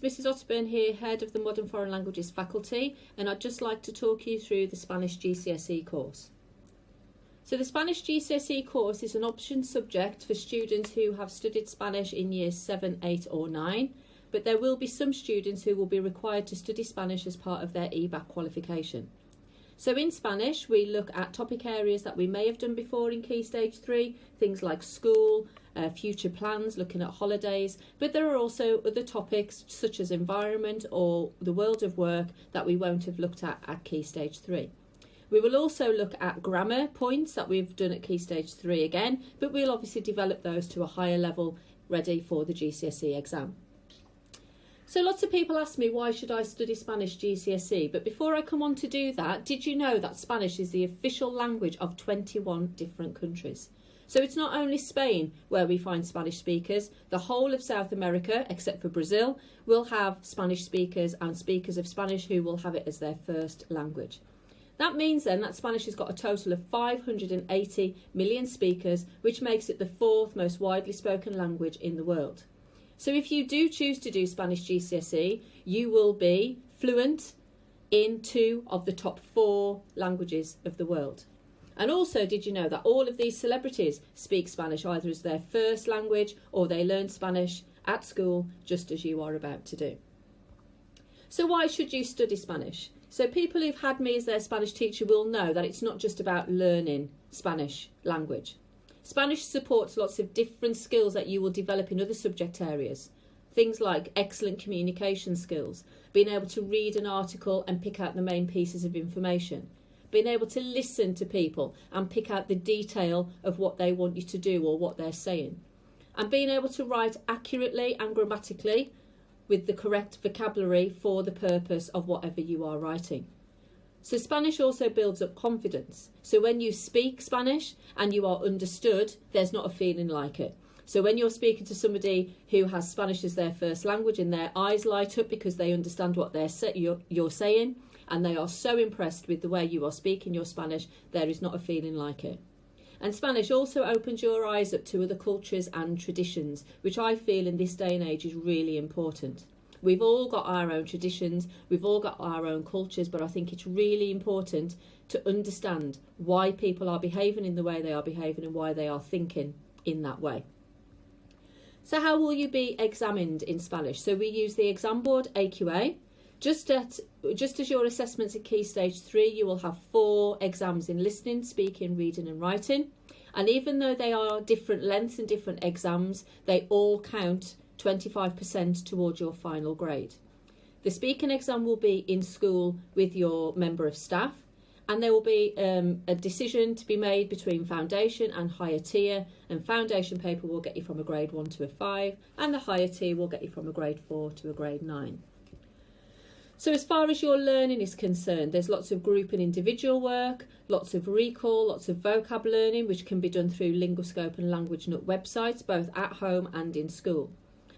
Mrs Otterburn here, Head of the Modern Foreign Languages faculty, and I'd just like to talk you through the Spanish GCSE course. So the Spanish GCSE course is an option subject for students who have studied Spanish in years 7, 8 or 9, but there will be some students who will be required to study Spanish as part of their EBAC qualification. So in Spanish, we look at topic areas that we may have done before in Key Stage 3, things like school, future plans, looking at holidays, but there are also other topics such as environment or the world of work that we won't have looked at Key Stage 3. We will also look at grammar points that we've done at Key Stage 3 again, but we'll obviously develop those to a higher level ready for the GCSE exam. So lots of people ask me, why should I study Spanish GCSE? But before I come on to do that, did you know that Spanish is the official language of 21 different countries? So it's not only Spain where we find Spanish speakers, the whole of South America, except for Brazil, will have Spanish speakers and speakers of Spanish who will have it as their first language. That means then that Spanish has got a total of 580 million speakers, which makes it the fourth most widely spoken language in the world. So if you do choose to do Spanish GCSE, you will be fluent in 2 of the top 4 languages of the world. And also, did you know that all of these celebrities speak Spanish either as their first language or they learn Spanish at school, just as you are about to do. So why should you study Spanish? So people who've had me as their Spanish teacher will know that it's not just about learning Spanish language. Spanish supports lots of different skills that you will develop in other subject areas. Things like excellent communication skills, being able to read an article and pick out the main pieces of information, being able to listen to people and pick out the detail of what they want you to do or what they're saying, and being able to write accurately and grammatically with the correct vocabulary for the purpose of whatever you are writing. So Spanish also builds up confidence. So when you speak Spanish and you are understood, there's not a feeling like it. So when you're speaking to somebody who has Spanish as their first language and their eyes light up because they understand what you're saying and they are so impressed with the way you are speaking your Spanish, there is not a feeling like it. And Spanish also opens your eyes up to other cultures and traditions, which I feel in this day and age is really important. We've all got our own traditions, we've all got our own cultures, but I think it's really important to understand why people are behaving in the way they are behaving and why they are thinking in that way. So how will you be examined in Spanish? So we use the exam board AQA. Just as your assessments at Key Stage 3, you will have 4 exams in listening, speaking, reading and writing. And even though they are different lengths and different exams, they all count 25% towards your final grade. The speaking exam will be in school with your member of staff, and there will be a decision to be made between foundation and higher tier, and foundation paper will get you from a grade 1 to a 5 and the higher tier will get you from a grade 4 to a grade 9. So as far as your learning is concerned, there's lots of group and individual work, lots of recall, lots of vocab learning, which can be done through Linguascope and Language Nut websites, both at home and in school.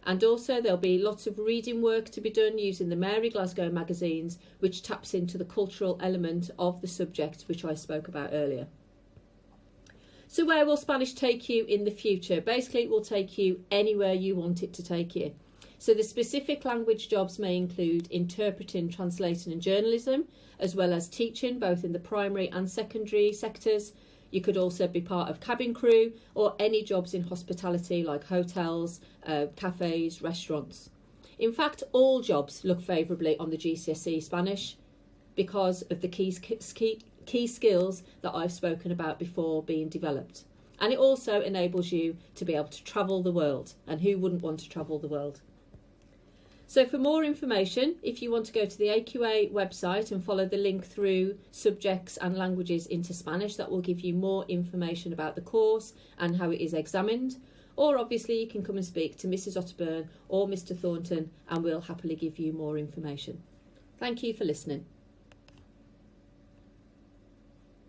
And also there'll be lots of reading work to be done using the Mary Glasgow magazines, which taps into the cultural element of the subject, which I spoke about earlier. So where will Spanish take you in the future? Basically, it will take you anywhere you want it to take you. So the specific language jobs may include interpreting, translating and journalism, as well as teaching, both in the primary and secondary sectors. You could also be part of cabin crew or any jobs in hospitality like hotels, cafes, restaurants. In fact, all jobs look favourably on the GCSE Spanish because of the key skills that I've spoken about before being developed. And it also enables you to be able to travel the world. And who wouldn't want to travel the world? So for more information, if you want to go to the AQA website and follow the link through subjects and languages into Spanish, that will give you more information about the course and how it is examined. Or obviously you can come and speak to Mrs Otterburn or Mr Thornton and we'll happily give you more information. Thank you for listening.